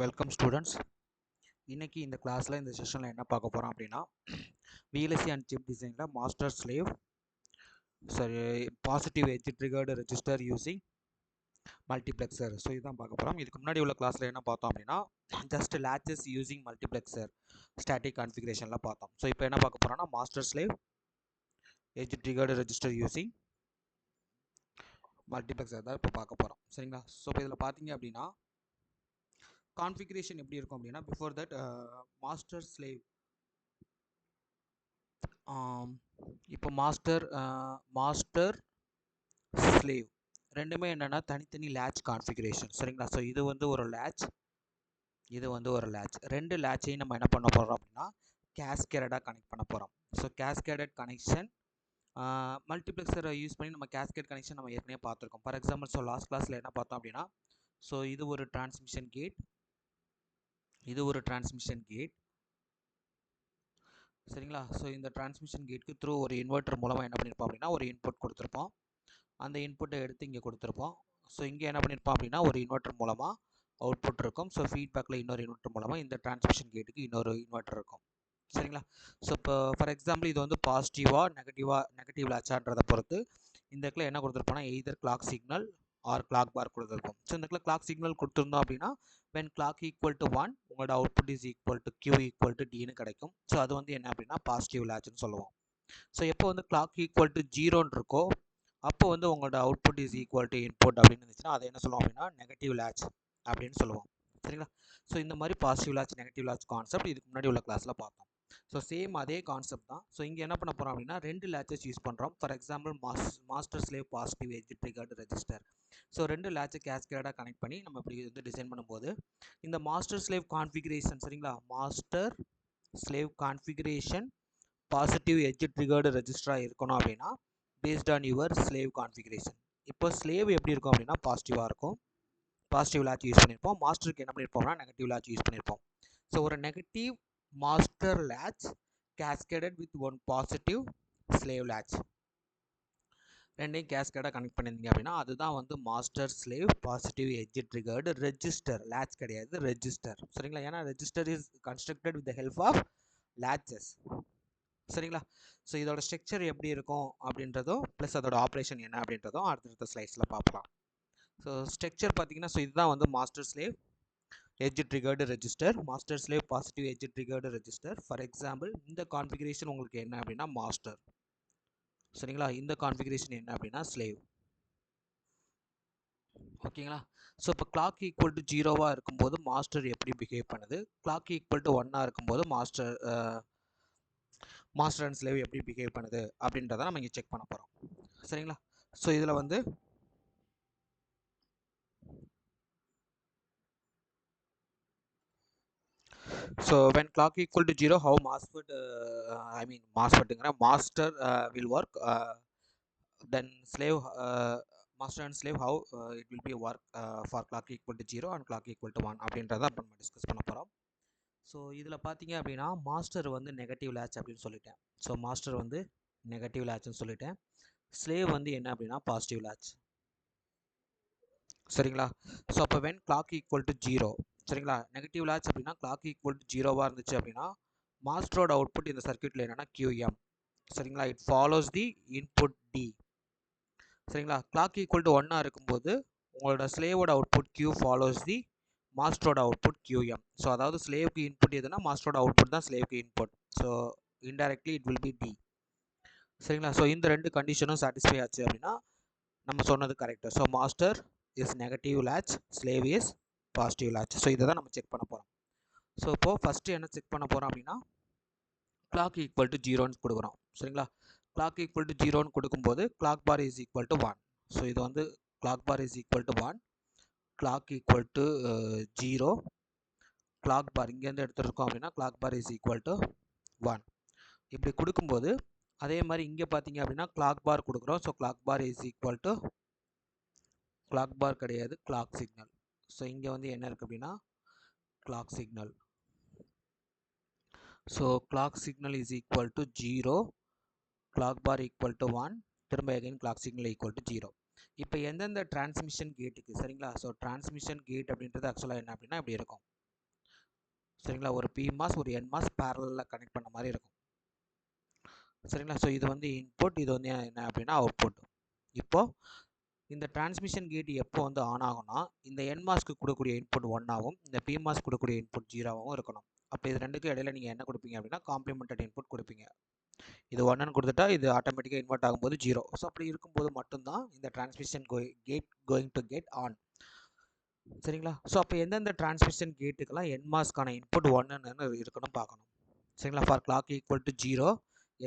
Welcome students. இன்னைக்கு இந்த கிளாஸில் இந்த செஷனில் என்ன பார்க்க போகிறோம் அப்படின்னா விஎல்எஸ்சி அண்ட் சிப் டிசைனில் master slave positive edge triggered register using multiplexer. So இதுதான் பார்க்க போகிறோம். இதுக்கு முன்னாடி உள்ள கிளாஸில் என்ன பார்த்தோம் அப்படின்னா just laches using multiplexer static கான்ஃபிகரேஷனில் பார்த்தோம். ஸோ இப்போ என்ன பார்க்க போகிறோம்னா master slave edge triggered register using multiplexer தான் இப்போ பார்க்க போகிறோம். சரிங்களா? ஸோ இப்போ இதில் பார்த்தீங்க அப்படின்னா கான்ஃபிகரேஷன் எப்படி இருக்கும் அப்படின்னா பிஃபோர் தட் மாஸ்டர் ஸ்லேவ் இப்போ மாஸ்டர் ஸ்லேவ் ரெண்டுமே என்னென்னா தனித்தனி லேட்ச் கான்ஃபிகரேஷன். சரிங்களா? ஸோ இது வந்து ஒரு லேட்ச், இது வந்து ஒரு லேட்ச். ரெண்டு லேட்சையும் நம்ம என்ன பண்ண போகிறோம் அப்படின்னா கேஸ்கேடடாக கனெக்ட் பண்ண போகிறோம். ஸோ கேஸ்கேடட் கனெக்ஷன் மல்டிப்ளெக்சரை யூஸ் பண்ணி நம்ம கேஸ்கேட் கனெக்ஷன் நம்ம ஏற்கனவே பார்த்துருக்கோம். ஃபார் எக்ஸாம்பிள் ஸோ லாஸ்ட் கிளாஸில் என்ன பார்த்தோம் அப்படின்னா ஸோ இது ஒரு டிரான்ஸ்மிஷன் கேட், இது ஒரு டிரான்ஸ்மிஷன் கேட். சரிங்களா? ஸோ இந்த டிரான்ஸ்மிஷன் கேட்டுக்கு த்ரூ ஒரு இன்வெர்ட்டர் மூலமாக என்ன பண்ணியிருப்போம் அப்படின்னா ஒரு இன்புட் கொடுத்துருப்போம். அந்த இன்புட்டை எடுத்து இங்கே கொடுத்துருப்போம். ஸோ இங்கே என்ன பண்ணியிருப்போம் அப்படின்னா ஒரு இன்வெர்ட்டர் மூலமாக அவுட்புட் இருக்கும். ஸோ ஃபீட்பேக்கில் இன்னொரு இன்வெர்ட்டர் மூலமாக இந்த டிரான்ஸ்மிஷன் கேட்டுக்கு இன்னொரு இன்வெர்ட்டர் இருக்கும். சரிங்களா? ஸோ இப்போ ஃபார் எக்ஸாம்பிள் இது வந்து நெகட்டிவ் லாச்சான்றதை பொறுத்து இந்த இடத்துல என்ன கொடுத்துருப்போம்னா either clock signal or clock bar கொடுத்துருப்போம். ஸோ இந்த இடத்துல கிளாக் சிக்னல் கொடுத்துருந்தோம் அப்படின்னா when clock equal to 1 உங்களோட output is equal to Q equal to Dன்னு கிடைக்கும். ஸோ அது வந்து என்ன அப்படின்னா பாசிட்டிவ் லேட்ச்னு சொல்லுவோம். ஸோ எப்போ வந்து கிளாக் ஈக்குவல் டு 0ன்னு இருக்கோ அப்போ வந்து உங்களோட output is equal to input அப்படின்னு இருந்துச்சுன்னா அதை என்ன சொல்லுவோம் அப்படின்னா நெகட்டிவ் லேட்ச் அப்படின்னு சொல்லுவோம். சரிங்களா? ஸோ இந்த மாதிரி positive latch negative latch concept இதுக்கு முன்னாடி உள்ள கிளாஸில் பார்த்தோம். ஸோ சேம் அதே கான்செப்ட் தான். ஸோ இங்கே என்ன பண்ண போகிறோம் அப்படின்னா ரெண்டு லேச்சஸ் யூஸ் பண்ணுறோம். For example master slave positive edge triggered register. So ரெண்டு லேட்சை கேஸ்கேடாக கனெக்ட் பண்ணி நம்ம இப்படி வந்து டிசைன் பண்ணும்போது இந்த மாஸ்டர் ஸ்லேவ் கான்ஃபிகரேஷன், சரிங்களா, master slave configuration positive edge triggered ரெஜிஸ்டராக இருக்கணும் அப்படின்னா based on your slave configuration. இப்போ ஸ்லேவ் எப்படி இருக்கும் அப்படின்னா பாசிட்டிவாக இருக்கும், பாசிட்டிவ் லேட்ச் யூஸ் பண்ணியிருப்போம். மாஸ்டருக்கு என்ன பண்ணியிருப்போம்னா நெகட்டிவ் லேட்ச் யூஸ் பண்ணியிருப்போம். ஸோ ஒரு negative master latch cascaded with one positive slave latch ரெண்டையும் கேஸ்கேடாக கனெக்ட் பண்ணியிருந்தீங்க அப்படின்னா அதுதான் வந்து master slave positive edge triggered register. Latch கிடையாது, ரெஜிஸ்டர். சரிங்களா? ஏன்னா register is constructed with the help of latches. சரிங்களா? ஸோ இதோட ஸ்ட்ரக்சர் எப்படி இருக்கும் அப்படின்றதும் ப்ளஸ் அதோட ஆப்ரேஷன் என்ன அப்படின்றதும் அடுத்தடுத்த ஸ்லைட்ஸில் பார்க்கலாம். ஸோ ஸ்ட்ரக்சர் பார்த்தீங்கன்னா ஸோ இதுதான் வந்து master slave edge triggered register, master slave positive edge triggered register. For example இந்த கான்ஃபிகரேஷன் உங்களுக்கு என்ன அப்படின்னா மாஸ்டர். சரிங்களா? இந்த கான்ஃபிகரேஷன் என்ன அப்படின்னா ஸ்லேவ். ஓகேங்களா? ஸோ இப்போ கிளாக் ஈக்குவல் டு 0வாக இருக்கும்போது மாஸ்டர் எப்படி பிஹேவ் பண்ணுது, கிளாக் ஈக்குவல் டு 1ஆக இருக்கும்போது மாஸ்டர் அண்ட் ஸ்லேவ் எப்படி பிஹேவ் பண்ணுது அப்படின்றத நம்ம இங்கே செக் பண்ண போகிறோம். சரிங்களா? ஸோ இதில் வந்து so when clock equal to 0 how MOSFET master will work, then slave master and slave how it will be work for clock equal to 0 and clock equal to 1 அப்படின்றத நம்ம டிஸ்கஸ் பண்ண போகிறோம். So இதில் பார்த்தீங்க அப்படின்னா master வந்து negative latch அப்படின்னு சொல்லிட்டேன். ஸோ மாஸ்டர் வந்து நெகட்டிவ் லேட்ச்னு சொல்லிட்டேன். ஸ்லேவ் வந்து என்ன அப்படின்னா பாசிட்டிவ் லேட்ச். சரிங்களா? ஸோ அப்போ when clock equal to 0, சரிங்களா, நெகட்டிவ் லேட்ச் அப்படின்னா கிளாக் ஈக்குவல் டு 0வாக இருந்துச்சு அப்படின்னா மாஸ்டரோட அவுட்புட் இந்த சர்க்யூட்டில் என்னென்னா QM. சரிங்களா? It follows the input D. சரிங்களா? கிளாக் ஈக்குவல் டு 1ஆக இருக்கும்போது உங்களோட ஸ்லேவோட அவுட்புட் Q ஃபாலோஸ் தி மாஸ்டரோட அவுட்புட் QM. ஸோ அதாவது ஸ்லேவுக்கு இன்புட் எதுனா மாஸ்டரோட அவுட்புட் தான் ஸ்லேவுக்கு input. So indirectly it will B D. சரிங்களா? ஸோ இந்த ரெண்டு கண்டிஷனும் சாட்டிஸ்ஃபை ஆச்சு அப்படின்னா நம்ம சொன்னது correct. So master is negative latch, slave is positive latch. So இதை தான் நம்ம செக் பண்ண போகிறோம். ஸோ இப்போது ஃபஸ்ட்டு என்ன செக் பண்ண போகிறோம் அப்படின்னா கிளாக் ஈக்குவல் டு 0ன்னு கொடுக்குறோம். சரிங்களா? கிளாக் ஈக்குவல் டு 0ன்னு கொடுக்கும்போது clock bar is equal to 1. So இது வந்து clock bar is equal to 1, clock equal to 0, clock bar இங்கேருந்து எடுத்துருக்கோம் அப்படின்னா clock bar is equal to 1. இப்படி கொடுக்கும்போது அதே மாதிரி இங்கே பார்த்தீங்க அப்படின்னா கிளாக் பார் கொடுக்குறோம். So clock bar is equal to clock bar கிடையாது, கிளாக் சிக்னல். ஸோ இங்கே வந்து என்ன இருக்குது அப்படின்னா clock signal. So clock signal is equal to 0, clock bar equal to 1, திரும்ப again clock signal equal to 0. இப்போ எந்தெந்த டிரான்ஸ்மிஷன் கேட்டுக்கு, சரிங்களா, ஸோ டிரான்ஸ்மிஷன் கேட் அப்படின்றது ஆக்சுவலாக என்ன அப்படின்னா இப்படி இருக்கும். சரிங்களா. ஒரு PMOS ஒரு NMOS பேரலில் கனெக்ட் பண்ண மாதிரி இருக்கும். சரிங்களா. ஸோ இது வந்து இன்புட், இது வந்து என்ன அப்படின்னா அவுட்புட். இப்போது இந்த டிரான்ஸ்மிஷன் கேட் எப்போ வந்து ஆன் ஆகும்னா, இந்த NMOSக்கு கொடுக்கக்கூடிய இன்புட் 1 ஆகும், இந்த PMOS கொடுக்கக்கூடிய இன்புட் 0 இருக்கணும். அப்போ இது ரெண்டுக்கும் இடையில நீங்கள் என்ன கொடுப்பீங்க அப்படின்னா காம்ப்ளிமெண்டட் இன்புட் கொடுப்பீங்க. இது 1ன்னு கொடுத்துட்டா இது ஆட்டோமேட்டிக்காக இன்வெர்ட் ஆகும்போது 0. ஸோ அப்படி இருக்கும்போது மட்டும்தான் இந்த transmission gate going to get on. சரிங்களா. ஸோ அப்போ எந்தெந்த டிரான்ஸ்மிஷன் கேட்டுக்கெல்லாம் NMOSக்கான இன்புட் 1ன்னு இருக்கணும் பார்க்கணும். சரிங்களா. ஃபார் கிளாக் ஈக்குவல் டு 0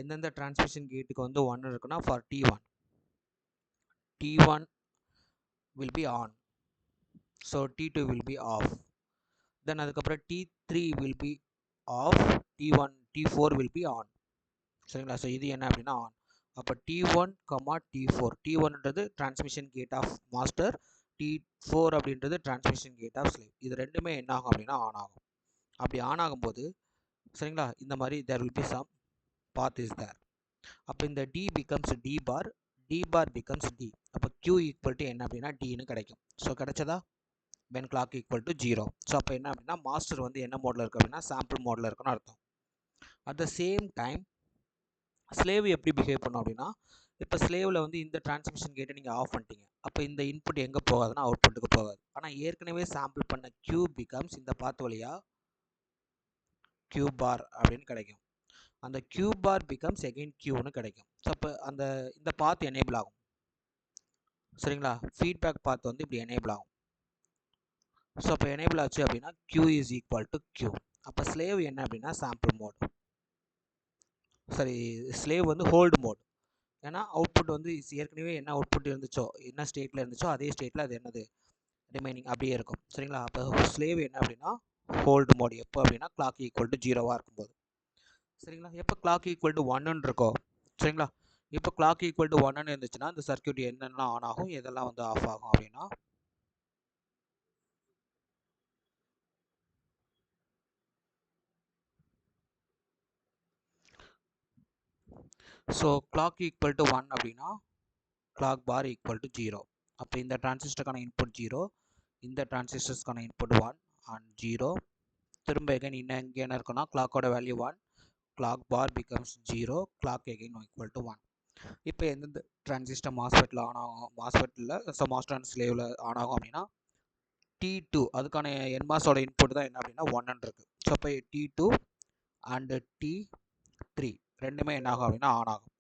எந்தெந்த டிரான்ஸ்மிஷன் கேட்டுக்கு வந்து 1 இருக்குன்னா for T1 will be on, so T2 will be off, then அதுக்கப்புறம் T3 will be off, T4 will be on. சரிங்களா. ஸோ இது என்ன அப்படின்னா ஆன். அப்போ T1, T4, T1ன்றது transmission gate of master, T4 அப்படின்றது டிரான்ஸ்மிஷன் கேட் ஆஃப் ஸ்லேவ். இது ரெண்டுமே என்ன ஆகும் அப்படின்னா ஆன் ஆகும். அப்படி ஆன் ஆகும்போது சரிங்களா இந்த மாதிரி there will be some path is there. அப்போ இந்த D becomes D bar, D bar becomes D. அப்போ Q ஈக்குவல் டு என்ன அப்படின்னா Dன்னு கிடைக்கும். ஸோ கிடைச்சதா when clock equal to 0. So அப்போ என்ன அப்படின்னா மாஸ்டர் வந்து என்ன மோடில் இருக்குது அப்படின்னா சாம்பிள் மோடில் இருக்குன்னு அர்த்தம். At the same time slave எப்படி பிஹேவ் பண்ணும் அப்படின்னா, இப்போ ஸ்லேவில் வந்து இந்த டிரான்ஸ்மிஷன் கேட்டை நீங்கள் ஆஃப் பண்ணிட்டீங்க. அப்போ இந்த இன்புட் எங்கே போகாதுன்னா அவுட்புட்டுக்கு போகாது. ஆனால் ஏற்கனவே சாம்பிள் பண்ண Q பிகம்ஸ் இந்த பாத் வழியாக Q பார் அப்படின்னு கிடைக்கும். அந்த Q பார் பிகம்ஸ் எகெயின் Qன்னு கிடைக்கும். ஸோ அப்போ இந்த பாத் எனேபிள் ஆகும். சரிங்களா. ஃபீட்பேக் பாத் வந்து இப்படி எனேபிள் ஆகும். ஸோ அப்போ எனேபிள் ஆச்சு அப்படின்னா Q is equal to Q. அப்போ ஸ்லேவ் என்ன அப்படின்னா சாம்பிள் மோட், சரி ஸ்லேவ் வந்து ஹோல்டு மோட். ஏன்னா அவுட்புட் வந்து ஏற்கனவே என்ன அவுட்புட் இருந்துச்சோ, என்ன ஸ்டேட்டில் இருந்துச்சோ அதே ஸ்டேட்டில் அது என்னது ரிமைனிங் அப்படியே இருக்கும். சரிங்களா. அப்போ ஸ்லேவ் என்ன அப்படின்னா ஹோல்டு மோட். எப்போ அப்படின்னா கிளாக் ஈக்குவல் டு 0வாக இருக்கும்போது. சரிங்களா. எப்போ கிளாக் ஈக்குவல் டு 1ன்னு இருக்கோ, சரிங்களா. இப்போ கிளாக் ஈக்குவல் டு 1ன்னு இருந்துச்சுன்னா இந்த சர்க்யூட் என்னென்னலாம் ஆன் ஆகும், எதெல்லாம் வந்து ஆஃப் ஆகும் அப்படின்னா, ஸோ கிளாக் ஈக்குவல் டு 1 அப்படின்னா கிளாக் பார் ஈக்குவல் டு 0. அப்போ இந்த டிரான்சிஸ்டருக்கான இன்புட் 0, இந்த டிரான்சிஸ்டர்ஸ்க்கான இன்புட் 1 அண்ட் 0. திரும்ப எகைன் இன்னும் இங்கே என்ன இருக்குன்னா கிளாக்கோட value 1, clock bar becomes 0, clock again equal to 1. இப்போ எந்தெந்த டிரான்சிஸ்டர் மாஸ்ஃபெட்டில் ஆன் ஆகும், மாஸ்ஃபெட்டில் ஸோ மாஸ்டர் அண்ட் ஸ்லேவில் ஆன் ஆகும் அப்படின்னா T2 அதுக்கான NMOSோட இன்புட் தான் என்ன அப்படின்னா 1ன்னு இருக்குது. ஸோ இப்போ T2 அண்டு T3 ரெண்டுமே என்ன ஆகும் அப்படின்னா ஆன் ஆகும்.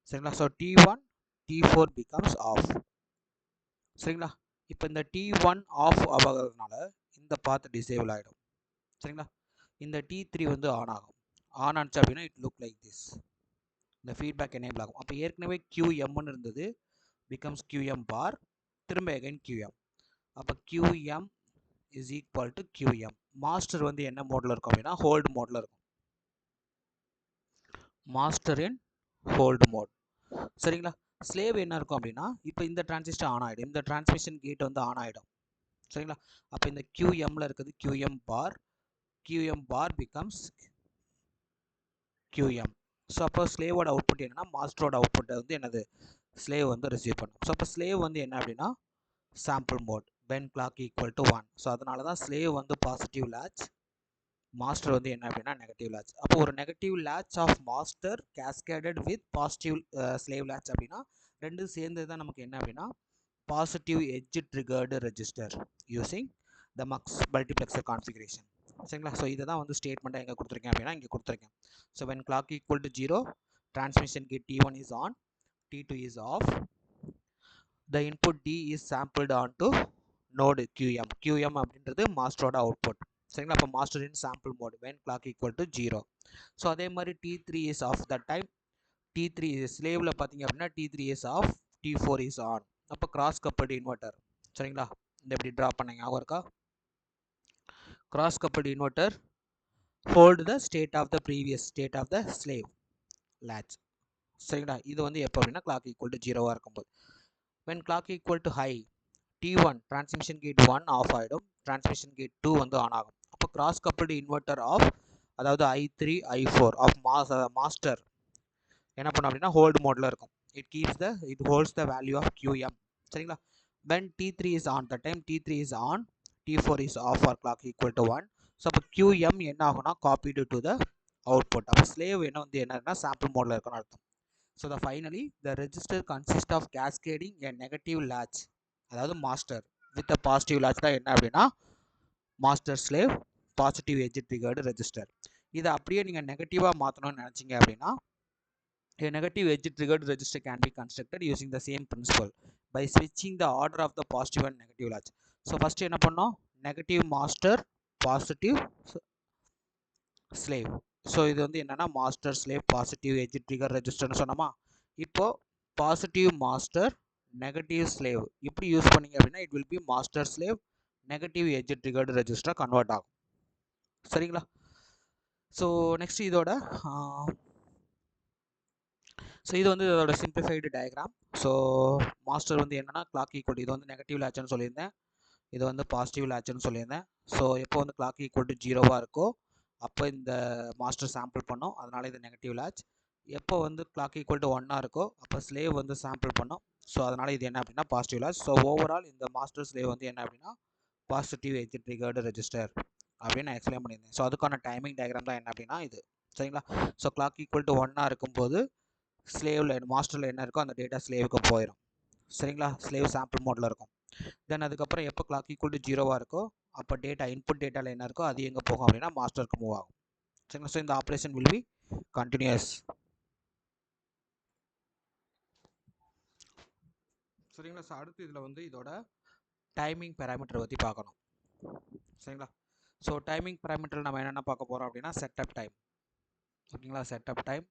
சரிங்களா. So T1, T4 becomes off. சரிங்களா. இப்போ இந்த T1 ஆஃப் ஆகிறதுனால இந்த பாத் டிசேபிள் ஆகிடும். சரிங்களா. இந்த T3 வந்து ஆன் ஆகும். ஆன் ஆனிச்சு அப்படின்னா இட் லுக் லைக் திஸ். இந்த ஃபீட்பேக் எனேபிள் ஆகும். அப்போ ஏற்கனவே QMன்னு இருந்தது பிகம்ஸ் QM பார், திரும்ப எகைன் QM. அப்போ QM is equal to QM. Master வந்து என்ன மோடில் இருக்கும் அப்படின்னா ஹோல்டு மோடில் இருக்கும். Master in hold mode. சரிங்களா. ஸ்லேவ் என்ன இருக்கும் அப்படின்னா இப்போ இந்த டிரான்சிஸ்டர் ஆன் ஆகிடும், இந்த டிரான்ஸ்மிஷன் கேட் வந்து ஆன் ஆகிடும். சரிங்களா. அப்போ இந்த QMல இருக்குது QM பார் பிகம்ஸ் QM. ஸோ அப்போ ஸ்லேவோட அவுட்புட் என்னன்னா மாஸ்டரோட அவுட்புட்டை வந்து என்னது ஸ்லேவ் வந்து ரிசீவ் பண்ணும். ஸோ அப்போ ஸ்லேவ் வந்து என்ன அப்படின்னா sample mode when clock equal to 1. So அதனால தான் ஸ்லேவ் வந்து பாசிட்டிவ் லேட்ச், மாஸ்டர் வந்து என்ன அப்படின்னா நெகட்டிவ் லேட்ச். அப்போ ஒரு negative latch of master cascaded with positive slave latch அப்படின்னா ரெண்டும் சேர்ந்து தான் நமக்கு என்ன அப்படின்னா positive edge triggered register using the multiplexer configuration. சரிங்களா. ஸோ இதை தான் வந்து ஸ்டேட்மெண்ட்டாக எங்கே கொடுத்துருக்கேன் அப்படின்னா இங்கே கொடுத்துருக்கேன். So when clock equal to 0 transmission gate T1 is on, T2 is off, the input D is sampled onto node QM. QM அப்படின்றது மாஸ்டரோட அவுட்புட். சரிங்களா. அப்போ master in sample mode when clock equal to 0. So அதே மாதிரி T3 is off. that time T3 ஸ்லேவில் பார்த்தீங்க அப்படின்னா T3 is off, T4 is on. அப்போ cross coupled inverter. சரிங்களா. இந்த எப்படி ட்ரா பண்ணீங்க ஞாபகம் இருக்கா? Cross coupled inverter hold the state of the previous state of the slave latch. சரிங்களா. இது வந்து எப்போ அப்படின்னா clock equal to 0வாக இருக்கும்போது. when clock equal to high T1 transmission gate 1 of ஆகிடும், transmission gate 2 வந்து ஆன் ஆகும். அப்போ கிராஸ் கப்பல்டு இன்வெர்ட்டர் ஆஃப், அதாவது I3 I4 ஆஃப் மாஸ்டர் என்ன பண்ணும் அப்படின்னா ஹோல்டு மோடில் இருக்கும். It holds the value of QM. சரிங்களா. when T3 is on, the time T3 is on, T4 is off for clock equal to 1. So அப்போ QM என்ன ஆகும்னா காப்பீடு டு த அவுட்புட். அப்போ ஸ்லேவ் என்ன வந்து என்னன்னா சாம்பிள் மோடில் இருக்குன்னு அர்த்தம். So finally the register consist of cascading a negative latch, அதாவது master with a positive latch தான் என்ன அப்படின்னா master slave positive edge triggered register. இதை அப்படியே நீங்கள் நெகட்டிவாக மாற்றணும்னு நினச்சிங்க அப்படின்னா a negative edge triggered register can be constructed using the same principle by switching the order of the positive and negative latch. So first என்ன பண்ணோம், negative master positive slave. So இது வந்து என்னன்னா master slave positive edge trigger ரெஜிஸ்டர்னு சொன்னோமா. இப்போ positive master negative slave இப்படி use பண்ணீங்க அப்படின்னா it will be master slave negative edge triggered ரெஜிஸ்டராக கன்வெர்ட் ஆகும். சரிங்களா. ஸோ நெக்ஸ்ட் இதோட ஸோ இது வந்து இதோட சிம்பிளிஃபைடு டயக்ராம். ஸோ மாஸ்டர் வந்து என்னன்னா கிளாக் ஈக்குவல், இது வந்து நெகட்டிவ் லேட்ச்னு சொல்லியிருந்தேன், இது வந்து பாசிட்டிவ் லேட்ச்னு சொல்லியிருந்தேன். ஸோ எப்போ வந்து கிளாக் ஈக்குவல் டு 0வாக இருக்கோ அப்போ இந்த மாஸ்டர் சாம்பிள் பண்ணோம், அதனால இது நெகட்டிவ் லேட்ச். எப்போ வந்து கிளாக் ஈக்குவல் டு 1ஆக இருக்கோ அப்போ ஸ்லேவ் வந்து சாம்பிள் பண்ணோம், ஸோ அதனால் இது என்ன அப்படின்னா பாசிட்டிவ் லேட்ச். ஸோ ஓவரால் இந்த மாஸ்டர் ஸ்லேவ் வந்து என்ன அப்படின்னா பாசிட்டிவ் எட்ஜ் ட்ரிகர்டு ரெஜிஸ்டர் அப்படின்னு நான் எக்ஸ்பிளைன் பண்ணியிருந்தேன். ஸோ அதுக்கான டைமிங் டயக்ராம் தான் என்ன அப்படின்னா இது. சரிங்களா. ஸோ கிளாக் ஈக்குவல் டு 1ஆக இருக்கும்போது ஸ்லேவில் மாஸ்டரில் என்ன இருக்கோ அந்த டேட்டா ஸ்லேவுக்கு போயிடும். சரிங்களா. ஸ்லேவ் சாம்பிள் மோடில் இருக்கும். தென் அதுக்கப்புறம் எப்போ கிளாக் ஈக்குவல் டு 0வாக இருக்கோ அப்போ டேட்டா இன்புட் டேட்டாவில் என்ன இருக்கோ அது எங்கே போகும் அப்படின்னா மாஸ்டருக்கு மூவ் ஆகும். சரிங்களா. ஸோ இந்த ஆப்ரேஷன் வில் பி கண்டினியூஸ். சரிங்களா. ஸோ அடுத்து இதில் வந்து இதோட டைமிங் பேராமீட்டர் பற்றி பார்க்கணும். சரிங்களா. ஸோ டைமிங் பேராமீட்டர் நம்ம என்னென்ன பார்க்க போகிறோம் அப்படின்னா செட்டப் டைம். ஓகேங்களா. செட்டப் டைம்,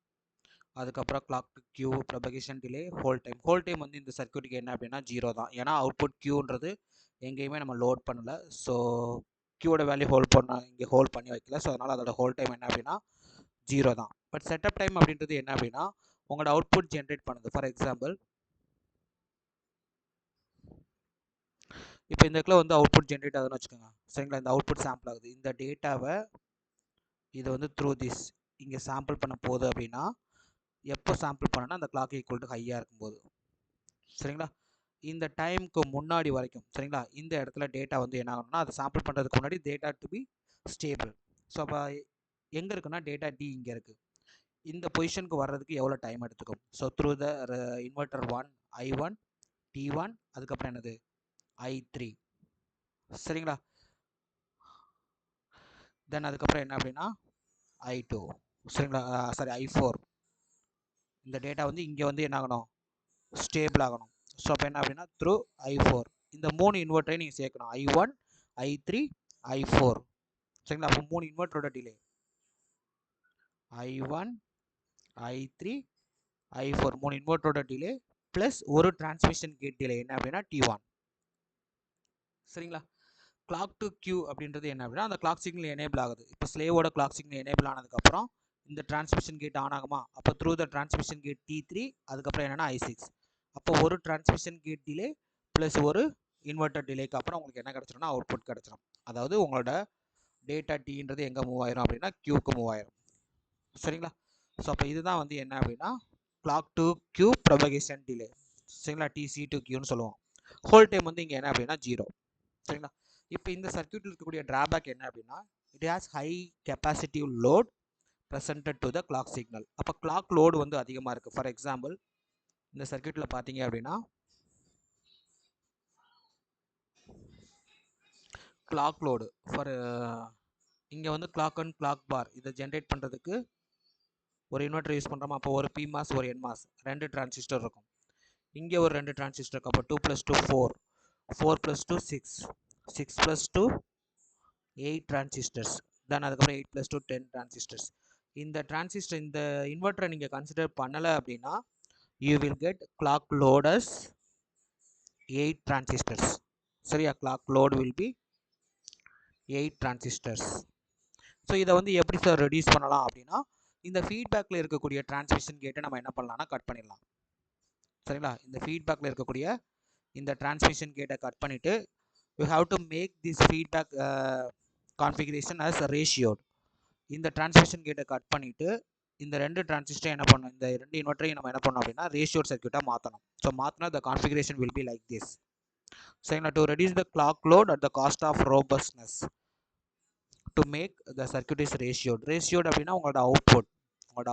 அதுக்கப்புறம் clock to Q, propagation delay, hold time. Hold time வந்து இந்த சர்க்யூட்டுக்கு என்ன அப்படின்னா 0 தான், ஏன்னா அவுட்புட் கியூன்றது எங்கேயுமே நம்ம லோட் பண்ணல. ஸோ கியூவோட வேல்யூ இங்கே ஹோல்ட் பண்ணி வைக்கல. ஸோ அதனால் அதோட ஹோல்ட் டைம் என்ன அப்படின்னா 0 தான். பட் செட்டப் டைம் அப்படின்றது என்ன அப்படின்னா உங்களோட அவுட்புட் ஜென்ரேட் பண்ணுது. ஃபார் எக்ஸாம்பிள் இப்போ இந்த இடத்துல வந்து அவுட்புட் ஜென்ரேட் ஆகுதுன்னு வச்சுக்கோங்க. சரிங்களா. இந்த அவுட்புட் சாம்பிள் ஆகுது, இந்த டேட்டாவை இது வந்து த்ரூ திஸ் இங்கே சாம்பிள் பண்ண போகுது அப்படின்னா எப்போ சாம்பிள் பண்ணனா அந்த கிளாக் ஈக்குவல் டு ஹையாக இருக்கும்போது. சரிங்களா. இந்த டைமுக்கு முன்னாடி வரைக்கும் சரிங்களா இந்த இடத்துல டேட்டா வந்து என்ன ஆகணும்னா அதை சாம்பிள் பண்ணுறதுக்கு முன்னாடி data to be stable. So அப்போ எங்கே இருக்குன்னா டேட்டா டி இங்கே இருக்குது, இந்த பொசிஷனுக்கு வர்றதுக்கு எவ்வளோ டைம் எடுத்துக்கும். So through the inverter 1 I1 T1 அதுக்கப்புறம் என்னது I3. சரிங்களா. தென் அதுக்கப்புறம் என்ன அப்படின்னா I2. சரிங்களா. Sorry I4. இந்த டேட்டா வந்து இங்கே வந்து என்ன ஆகணும் ஸ்டேபிள் ஆகணும். ஸோ அப்போ என்ன அப்படின்னா த்ரூ I4 இந்த 3 இன்வெர்ட்டரையும் நீங்கள் சேர்க்கணும், I1 I3 I4. சரிங்களா. அப்போ 3 இன்வெர்ட்டரோட டிலே I1 I3 I4 3 இன்வெர்ட்டரோட டிலே ப்ளஸ் ஒரு டிரான்ஸ்மிஷன் கேட் டிலே என்ன அப்படின்னா T1. சரிங்களா. கிளாக் டு கியூ அப்படின்றது என்ன அப்படின்னா அந்த கிளாக் சிக்னல் எனேபிள் ஆகுது. இப்போ ஸ்லேவோட கிளாக் சிக்னல் எனேபிள் ஆனதுக்கப்புறம் இந்த டிரான்ஸ்மிஷன் கேட் ஆன் ஆகுமா, அப்போ through the transmission gate T3 அதுக்கப்புறம் என்னென்னா I6. அப்போ ஒரு டிரான்ஸ்மிஷன் கேட் டிலே ப்ளஸ் ஒரு இன்வெர்ட்டர் டிலேக்கு அப்புறம் உங்களுக்கு என்ன கிடச்சிரும்னா அவுட்புட் கிடச்சிரும். அதாவது உங்களோட டேட்டா டீன்றது எங்கே மூவ் ஆயிரும் அப்படின்னா கியூக்கு மூவ் ஆயிரும். சரிங்களா. ஸோ அப்போ இதுதான் வந்து என்ன அப்படின்னா clock to Q propagation delay. சரிங்களா. TC டு கியூன்னு சொல்லுவோம். ஹோல் டைம் வந்து இங்கே என்ன அப்படின்னா 0. சரிங்களா. இப்போ இந்த சர்க்யூட்டில் இருக்கக்கூடிய டிராபேக் என்ன அப்படின்னா it has high capacitive load presented to the clock signal. அப்போ கிளாக் லோடு வந்து அதிகமாக இருக்குது. ஃபார் எக்ஸாம்பிள் இந்த சர்க்யூட்டில் பார்த்தீங்க அப்படின்னா கிளாக் லோடு ஃபார் இங்கே வந்து கிளாக் அண்ட் கிளாக் பார் இதை ஜென்ரேட் பண்ணுறதுக்கு ஒரு இன்வெர்டர் யூஸ் பண்ணுறோமா, அப்போ ஒரு PMOS ஒரு NMOS 2 டிரான்சிஸ்டர் இருக்கும். இங்கே ஒரு 2 டிரான்சிஸ்டர் இருக்கும். அப்போ 2 + 2 4, 4 + 2 6, 6 + 2 8 டிரான்சிஸ்டர்ஸ். தென் அதுக்கப்புறம் 8 + 2 10 டிரான்சிஸ்டர்ஸ். இந்த டிரான்சிஸ்டர் இந்த இன்வெர்டரை நீங்கள் கன்சிடர் பண்ணலை அப்படின்னா you will get clock load as 8 transistors. சரியா. clock load will be 8 transistors. So இதை வந்து எப்படி சார் ரெடியூஸ் பண்ணலாம் அப்படின்னா இந்த ஃபீட்பேக்கில் இருக்கக்கூடிய டிரான்ஸ்மிஷன் கேட்டை நம்ம என்ன பண்ணலாம்னா கட் பண்ணிடலாம். சரிங்களா. இந்த ஃபீட்பேக்கில் இருக்கக்கூடிய இந்த டிரான்ஸ்மிஷன் கேட்டை கட் பண்ணிவிட்டு you have to make this feedback configuration as ratioed. இந்த டிரான்ஸ்மிஷன் கேட்டை கட் பண்ணிவிட்டு இந்த 2 டிரான்சிஸ்டர் என்ன பண்ணணும், இந்த 2 இன்வெர்ட்டரையும் நம்ம என்ன பண்ணணும் அப்படின்னா ரேஷியோட் சர்க்யூட்டாக மாற்றணும். ஸோ மாற்றினா the configuration will be like this. சரிங்களா. To reduce the clock load at the cost of robustness. To make the circuit is ratioed அப்படின்னா உங்களோட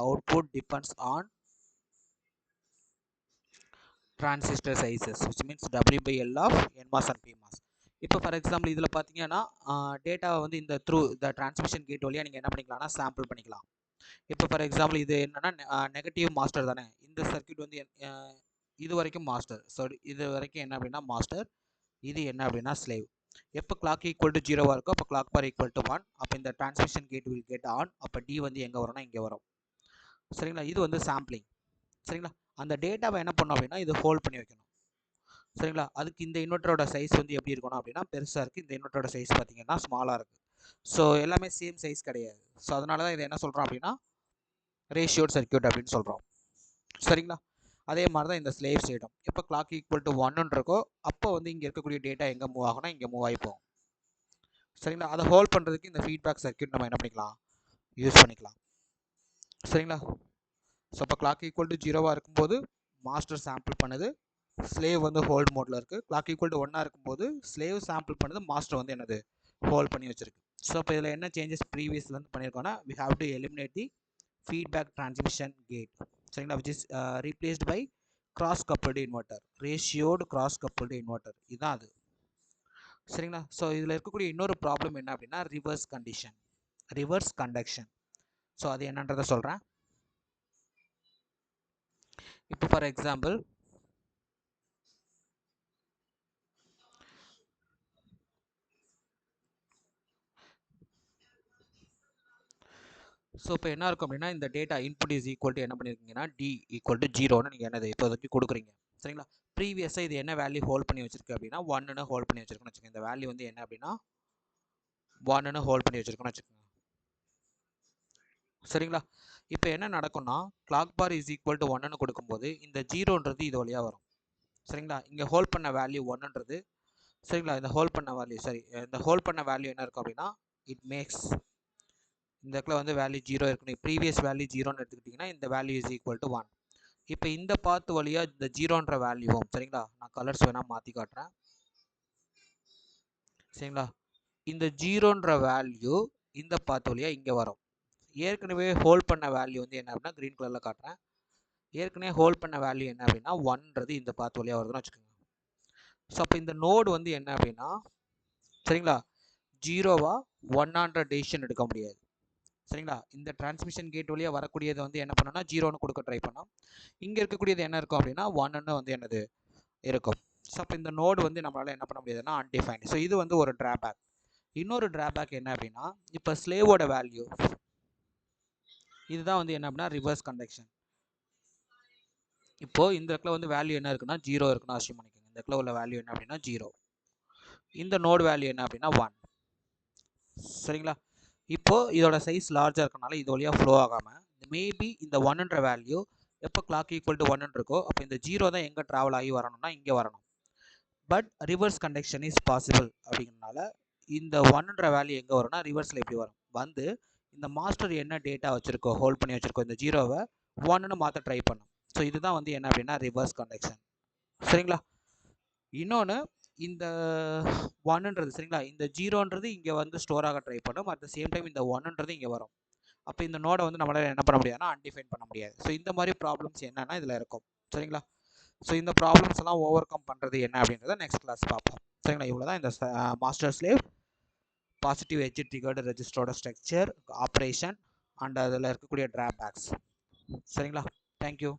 output depends on transistor sizes, which means W by L of NMOS and PMOS. இப்போ for example இதில் பார்த்தீங்கன்னா டேட்டாவை வந்து இந்த through the transmission gate வழியாக நீங்கள் என்ன பண்ணிக்கலாம்னா சாம்பிள் பண்ணிக்கலாம். இப்போ ஃபார் எக்ஸாம்பிள் இது என்னன்னா நெகட்டிவ் மாஸ்டர் தானே, இந்த சர்க்யூட் வந்து இது வரைக்கும் மாஸ்டர். ஸோ இது வரைக்கும் என்ன அப்படின்னா மாஸ்டர், இது என்ன அப்படின்னா ஸ்லேவ். எப்போ கிளாக் ஈக்குவல் டு 0 இருக்கோ அப்போ கிளாக் பார் ஈக்குவல் டு 1, அப்போ இந்த transmission gate will get on. அப்போ டி வந்து எங்கே வரும்னா இங்கே வரும். சரிங்களா, இது வந்து சாம்பிளிங். சரிங்களா, அந்த டேட்டாவை என்ன பண்ணோம் அப்படின்னா இது ஹோல்ட் பண்ணி வைக்கணும். சரிங்களா, அதுக்கு இந்த இன்வெர்ட்டரோட சைஸ் வந்து எப்படி இருக்கணும் அப்படின்னா பெருசாக இருக்குது, இந்த இன்வெர்ட்டரோட சைஸ் பார்த்தீங்கன்னா ஸ்மாலாக இருக்குது. ஸோ எல்லாமே சேம் சைஸ் கிடையாது. ஸோ அதனால தான் இதை என்ன சொல்கிறோம் அப்படின்னா ரேஷியோட் சர்க்யூட் அப்படின்னு சொல்கிறோம். சரிங்களா, அதே மாதிரி தான் இந்த ஸ்லேவ் சைடும். இப்போ கிளாக் ஈக்குவல் டு 1 இருக்கோ அப்போ வந்து இங்கே இருக்கக்கூடிய டேட்டா எங்கே மூவ் ஆகும்னா இங்கே மூவ் ஆகிப்போம். சரிங்களா, அதை ஹோல்ட் பண்ணுறதுக்கு இந்த ஃபீட்பேக் சர்க்யூட் நம்ம என்ன பண்ணிக்கலாம், யூஸ் பண்ணிக்கலாம். சரிங்களா, ஸோ இப்போ கிளாக் ஈக்குவல் டு 0 இருக்கும்போது மாஸ்டர் சாம்பிள் பண்ணுது, ஸ்லேவ் வந்து ஹோல்ட் மோடில் இருக்குது. கிளாக் ஈக்குவல் டு 1 இருக்கும்போது ஸ்லேவ் சாம்பிள் பண்ணுது, மாஸ்டர் வந்து என்னது ஹோல்ட் பண்ணி வச்சிருக்கு. ஸோ இப்போ இதில் என்ன changes ப்ரீவியஸ்லேருந்து பண்ணியிருக்கோன்னா we have to eliminate the feedback transmission gate. சரிங்களா, which is replaced by cross coupled inverter, ratioed cross coupled inverter. இதுதான் அது. சரிங்களா, ஸோ இதில் இருக்கக்கூடிய இன்னொரு ப்ராப்ளம் என்ன அப்படின்னா ரிவர்ஸ் கண்டக்ஷன். ஸோ அது என்னன்றதை சொல்கிறேன். இப்போ ஃபார் எக்ஸாம்பிள் ஸோ இப்போ என்ன இருக்கும் அப்படின்னா இந்த data input is equal to என்ன பண்ணியிருக்கீங்கன்னா டி ஈக்குவல் டு 0ன்னு நீங்கள் என்னது இப்போதைக்கு கொடுக்குறீங்க. சரிங்களா, ப்ரீவியஸாக இது என்ன வேல்யூ ஹோல்ட் பண்ணி வச்சிருக்கு அப்படின்னா 1ன்னு ஹோல்ட் பண்ணி வச்சிருக்குன்னு வச்சுக்கோங்க. இந்த வேல்யூ வந்து என்ன அப்படின்னா 1ன்னு ஹோல்ட் பண்ணி வச்சிருக்குன்னு வச்சுக்கோங்க. சரிங்களா, இப்போ என்ன நடக்கும்னா clock bar is equal to 1ன்னு கொடுக்கும்போது இந்த 0ன்றது இது வழியாக வரும். சரிங்களா, இங்கே ஹோல்ட் பண்ண வேல்யூ 1ன்றது. சரிங்களா, இந்த ஹோல்ட் பண்ண வேல்யூ என்ன இருக்கும் அப்படின்னா இட் மேக்ஸ் இந்த இடத்துல வந்து வேல்யூ 0 இருக்குன்னு ப்ரீவியஸ் வேல்யூ 0ன்னு எடுத்துக்கிட்டிங்கன்னா இந்த வேல்யூ இஸ் ஈக்குவல் டு 1. இப்போ இந்த பாத்து வழியாக இந்த 0ன்ற வேல்யூவும், சரிங்களா நான் கலர்ஸ் வேணால் மாற்றி காட்டுறேன். சரிங்களா, இந்த 0ன்ற வேல்யூ இந்த பாத்து வழியாக இங்கே வரும். ஏற்கனவே ஹோல்ட் பண்ண வேல்யூ வந்து என்ன அப்படின்னா க்ரீன் கலரில் காட்டுறேன். ஏற்கனவே ஹோல்ட் பண்ண வேல்யூ என்ன அப்படின்னா 1ன்றது இந்த பாத்து வழியாக வருதுன்னு வச்சுக்கோங்க. ஸோ அப்போ இந்த நோடு வந்து என்ன அப்படின்னா சரிங்களா 0வா 1ன்ற டெசிஷன் எடுக்க முடியாது. சரிங்களா, இந்த டிரான்ஸ்மிஷன் கேட் வழியாக வரக்கூடியது வந்து என்ன பண்ணணும்னா 0ன்னு கொடுக்க ட்ரை பண்ணோம். இங்கே இருக்கக்கூடியது என்ன இருக்கும் அப்படின்னா 1ன்னு வந்து என்னது இருக்கும். ஸோ அப்போ இந்த நோடு வந்து நம்மளால் என்ன பண்ண முடியாதுன்னா அன்டிஃபைன்ட். ஸோ இது வந்து ஒரு ட்ராபேக். இன்னொரு ட்ராபேக் என்ன அப்படின்னா இப்போ ஸ்லேவோட வேல்யூ இதுதான் வந்து என்ன அப்படின்னா ரிவர்ஸ் கண்டக்ஷன். இப்போது இந்த இடத்துல வந்து வேல்யூ என்ன இருக்குன்னா 0 இருக்குன்னு அசியூம் பண்ணிக்கோங்க. இந்த இடத்துல உள்ள வேல்யூ என்ன அப்படின்னா 0, இந்த நோடு வேல்யூ என்ன அப்படின்னா 1. சரிங்களா, இப்போது இதோட சைஸ் லார்ஜாக இருக்கனால இது வழியாக ஃப்ளோ ஆகாமல் மேபி இந்த 1ன்ற வேல்யூ எப்போ கிளாக் ஈக்குவல் டு 1 இருக்கோ அப்போ இந்த 0 தான் எங்கே ட்ராவல் ஆகி வரணும்னா இங்கே வரணும். But reverse conduction is possible அப்படிங்கிறனால இந்த 1ன்ற வேல்யூ எங்கே வரும்னா ரிவர்ஸில் எப்படி வரும் வந்து இந்த மாஸ்டர் என்ன டேட்டா வச்சுருக்கோ ஹோல்ட் பண்ணி வச்சுருக்கோ இந்த 0வை 1ன்னு மாற்ற ட்ரை பண்ணும். ஸோ இதுதான் வந்து என்ன அப்படின்னா ரிவர்ஸ் கண்டக்ஷன். சரிங்களா, இன்னொன்று இந்த 1ன்றது சரிங்களா இந்த 0ன்றது இங்கே வந்து ஸ்டோர் ஆக ட்ரை பண்ணும். அட் த சேம் டைம் இந்த 1ன்றது இங்கே வரும். அப்போ இந்த நோடை வந்து நம்மளால் என்ன பண்ண முடியாதுன்னா அன்டிஃபைன் பண்ண முடியாது. ஸோ இந்த மாதிரி ப்ராப்ளம்ஸ் என்னென்னா இதில் இருக்கும். சரிங்களா, ஸோ இந்த ப்ராப்ளம்ஸ் எல்லாம் ஓவர் கம் பண்ணுறது என்ன அப்படின்றத நெக்ஸ்ட் கிளாஸ் பார்ப்போம். சரிங்களா, இவ்வளோ தான் இந்த master slave positive edge triggered ரெஜிஸ்டரோட ஸ்ட்ரக்சர், ஆப்ரேஷன் அண்ட் அதில் இருக்கக்கூடிய ட்ராபேக்ஸ். சரிங்களா, தேங்க்யூ.